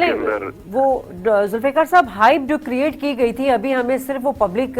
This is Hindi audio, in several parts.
अंदर वो जुल्फिकार साहब हाइप जो क्रिएट की गई थी, अभी हमें सिर्फ वो पब्लिक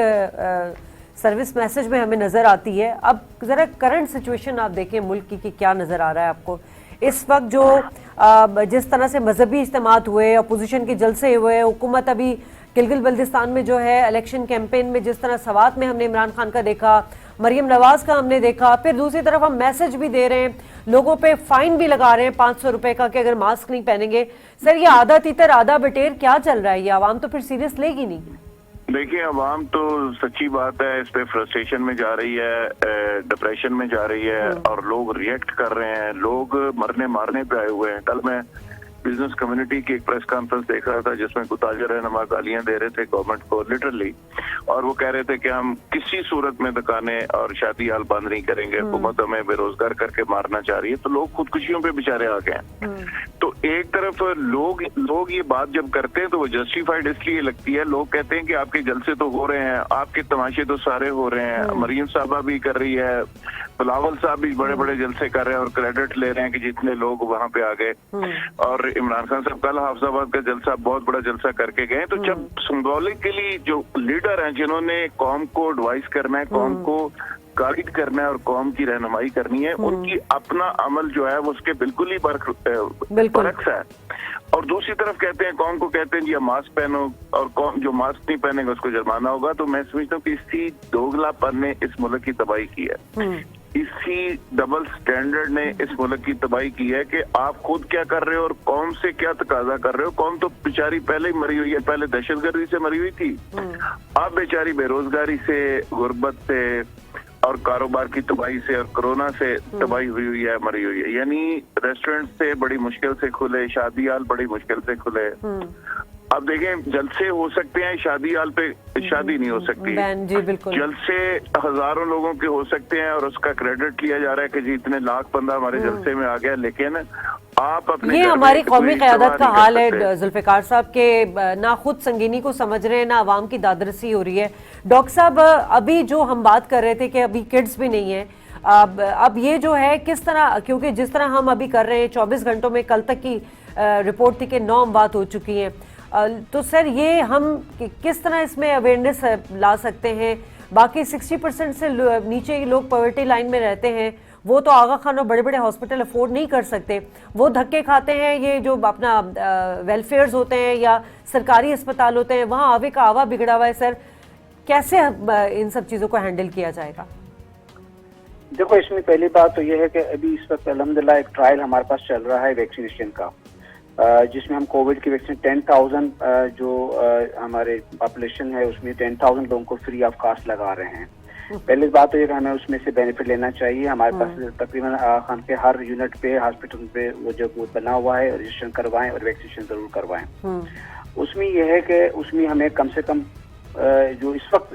सर्विस मैसेज में हमें नजर आती है। अब जरा करंट सिचुएशन आप देखें मुल्क की क्या नजर आ रहा है आपको इस वक्त? जो जिस तरह से मजहबी इज्तिमात हुए, अपोजिशन के जलसे हुए, हुकूमत अभी गिलगित बल्तिस्तान में जो है इलेक्शन कैंपेन में जिस तरह सवात में हमने इमरान खान का देखा, मरियम नवाज का हमने देखा, फिर दूसरी तरफ हम मैसेज भी दे रहे हैं, लोगों पे फाइन भी लगा रहे हैं 500 रुपए का कि अगर मास्क नहीं पहनेंगे। सर ये आधा तीतर आधा बटेर क्या चल रहा है? ये आवाम तो फिर सीरियस लेगी नहीं। देखिए, अवाम तो सच्ची बात है इस पे फ्रस्ट्रेशन में जा रही है, डिप्रेशन में जा रही है और लोग रिएक्ट कर रहे हैं, लोग मरने मारने पे आए हुए हैं। कल मैं बिजनेस कम्युनिटी की एक प्रेस कॉन्फ्रेंस देख रहा था जिसमें कुछ ताजर रहनुमा गालियां दे रहे थे गवर्नमेंट को लिटरली, और वो कह रहे थे कि हम किसी सूरत में दुकानें और शादी हाल बंद नहीं करेंगे, हुकूमत हमें बेरोजगार करके मारना चाह रही है। तो लोग खुदकुशियों पे बेचारे आ गए हैं। तो एक तरफ लोग ये बात जब करते हैं तो वो जस्टिफाइड इसलिए लगती है। लोग कहते हैं कि आपके जलसे तो हो रहे हैं, आपके तमाशे तो सारे हो रहे हैं, मरियम साहबा भी कर रही है, बिलावल साहब भी बड़े बड़े जलसे कर रहे हैं और क्रेडिट ले रहे हैं कि जितने लोग वहां पे आ गए, और इमरान खान साहब कल हाफिजाबाद का जलसा बहुत बड़ा जलसा करके गए। तो जब सिंबॉलिकली जो लीडर हैं जिन्होंने कौम को एडवाइस करना है, कौम को गाइड करना है और कौम की रहनुमाई करनी है, उनकी अपना अमल जो है वो उसके बिल्कुल ही बरक्स है। और दूसरी तरफ कहते हैं, कौम को कहते हैं जी मास्क पहनो, और कौम जो मास्क नहीं पहनेगा उसको जुर्माना होगा। तो मैं समझता हूँ कि इसी दोगलापन ने इस मुल्क की तबाही की है, इसी डबल स्टैंडर्ड ने इस मुल्क की तबाही की है कि आप खुद क्या कर रहे हो और कौम से क्या तकाजा कर रहे हो। कौम तो बेचारी पहले ही मरी हुई है, पहले दहशतगर्दी से मरी हुई थी, अब बेचारी बेरोजगारी से, गुर्बत से और कारोबार की तबाही से और कोरोना से तबाही हुई है, मरी हुई है। यानी रेस्टोरेंट से बड़ी मुश्किल से खुले, शादी हाल बड़ी मुश्किल से खुले। अब देखें, जलसे हो सकते हैं, शादी हाल पे शादी नहीं हो सकती। जी बिल्कुल। जलसे हजारों लोगों के हो सकते हैं और उसका क्रेडिट लिया जा रहा है कि जी इतने लाख बंदा हमारे जलसे में आ गया। लेकिन आप अपने ये हमारी कौमी क़यादत का हाल है जुल्फिकार साहब के, ना खुद संगीनी को समझ रहे हैं, ना आवाम की दादरसी हो रही है। डॉक्टर साहब, अभी जो हम बात कर रहे थे कि अभी किड्स भी नहीं है, अब ये जो है किस तरह, क्योंकि जिस तरह हम अभी कर रहे हैं 24 घंटों में, कल तक की रिपोर्ट थी कि 9 बात हो चुकी है, तो सर ये हम किस तरह इसमें अवेयरनेस ला सकते हैं? बाकी 60% से नीचे लोग पॉवर्टी लाइन में रहते हैं, वो तो आगा खान और बड़े बड़े हॉस्पिटल अफोर्ड नहीं कर सकते, वो धक्के खाते हैं। ये जो अपना वेलफेयर्स होते हैं या सरकारी अस्पताल होते हैं, वहाँ आवे का आवा बिगड़ा हुआ है। सर कैसे इन सब चीज़ों को हैंडल किया जाएगा? देखो, इसमें पहली बात तो ये है कि अभी इस वक्त अल्हम्दुलिल्लाह एक ट्रायल हमारे पास चल रहा है वैक्सीनेशन का, जिसमें हम कोविड की वैक्सीन 10,000 जो हमारे पॉपुलेशन है उसमें 10,000 लोगों को फ्री ऑफ कास्ट लगा रहे हैं। पहली बात तो ये कि हमें उसमें से बेनिफिट लेना चाहिए। हमारे पास तकरीबन खान के हर यूनिट पे, हॉस्पिटल पे वो जो बूथ बना हुआ है, रजिस्ट्रेशन करवाएं और वैक्सीनेशन जरूर करवाएं। उसमें यह है कि उसमें हमें कम से कम जो इस वक्त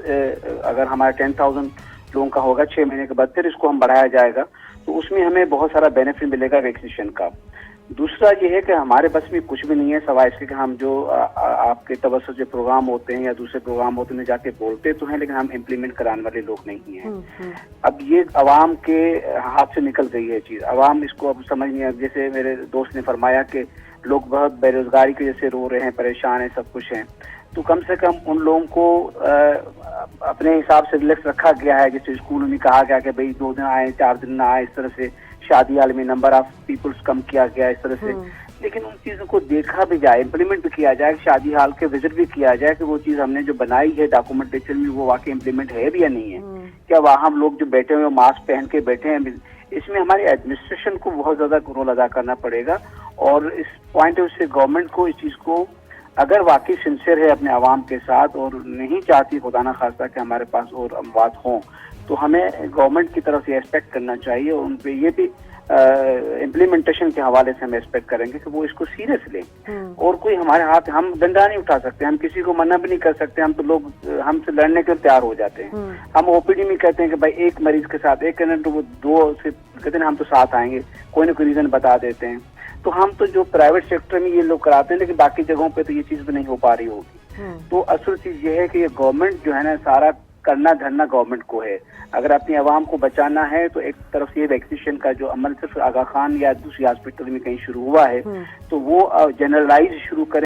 अगर हमारा 10,000 लोगों का होगा 6 महीने के बाद, फिर इसको हम बढ़ाया जाएगा, तो उसमें हमें बहुत सारा बेनिफिट मिलेगा वैक्सीनेशन का। दूसरा ये है कि हमारे बस में कुछ भी नहीं है सिवाय इसके कि हम जो आपके तवज्जुह जो प्रोग्राम होते हैं या दूसरे प्रोग्राम होते हैं जाके बोलते तो हैं, लेकिन हम इम्प्लीमेंट कराने वाले लोग नहीं हैं। अब ये अवाम के हाथ से निकल गई है चीज, अवाम इसको अब समझ नहीं है। जैसे मेरे दोस्त ने फरमाया कि लोग बहुत बेरोजगारी की वजह से रो रहे हैं, परेशान है, सब कुछ है, तो कम से कम उन लोगों को अपने हिसाब से रिलैक्स रखा गया है। जैसे स्कूल में कहा गया कि भाई 2 दिन आए, 4 दिन ना आए, इस तरह से शादी हाल में नंबर ऑफ पीपल्स कम किया गया इस तरह से। लेकिन उन चीजों को देखा भी जाए, इम्प्लीमेंट भी किया जाए, शादी हाल के विजिट भी किया जाए कि वो चीज हमने जो बनाई है डॉक्यूमेंटेशन में वो वाकई इम्प्लीमेंट है भी या नहीं है। क्या वहाँ हम लोग जो बैठे हुए मास्क पहन के बैठे हैं, इसमें हमारी एडमिनिस्ट्रेशन को बहुत ज्यादा रोल अदा करना पड़ेगा। और इस पॉइंट ऑफ से गवर्नमेंट को इस चीज को अगर वाकई सिंसियर है अपने आवाम के साथ और नहीं चाहती खुदा ना खास्ता कि हमारे पास और अमवात हों, तो हमें गवर्नमेंट की तरफ से एक्सपेक्ट करना चाहिए और उन पे ये भी इम्प्लीमेंटेशन के हवाले से हम एक्सपेक्ट करेंगे कि वो इसको सीरियस लें। और कोई हमारे हाथ, हम डंडा नहीं उठा सकते, हम किसी को मना भी नहीं कर सकते, हम तो लोग हमसे लड़ने के लिए तैयार हो जाते हैं। हम ओपीडी में कहते हैं कि भाई एक मरीज के साथ एक करने तो वो 2 से कहते हैं हम तो साथ आएंगे, कोई ना कोई रीजन बता देते हैं। तो हम तो जो प्राइवेट सेक्टर में ये लोग कराते हैं, लेकिन बाकी जगहों पे तो ये चीज भी नहीं हो पा रही होगी। तो असल चीज ये है कि ये गवर्नमेंट जो है ना, सारा करना धरना गवर्नमेंट को है। अगर अपनी आवाम को बचाना है तो एक तरफ से ये वैक्सीनेशन का जो अमल सिर्फ आगा खान या दूसरी हॉस्पिटल में कहीं शुरू हुआ है, तो वो जनरलाइज शुरू करें।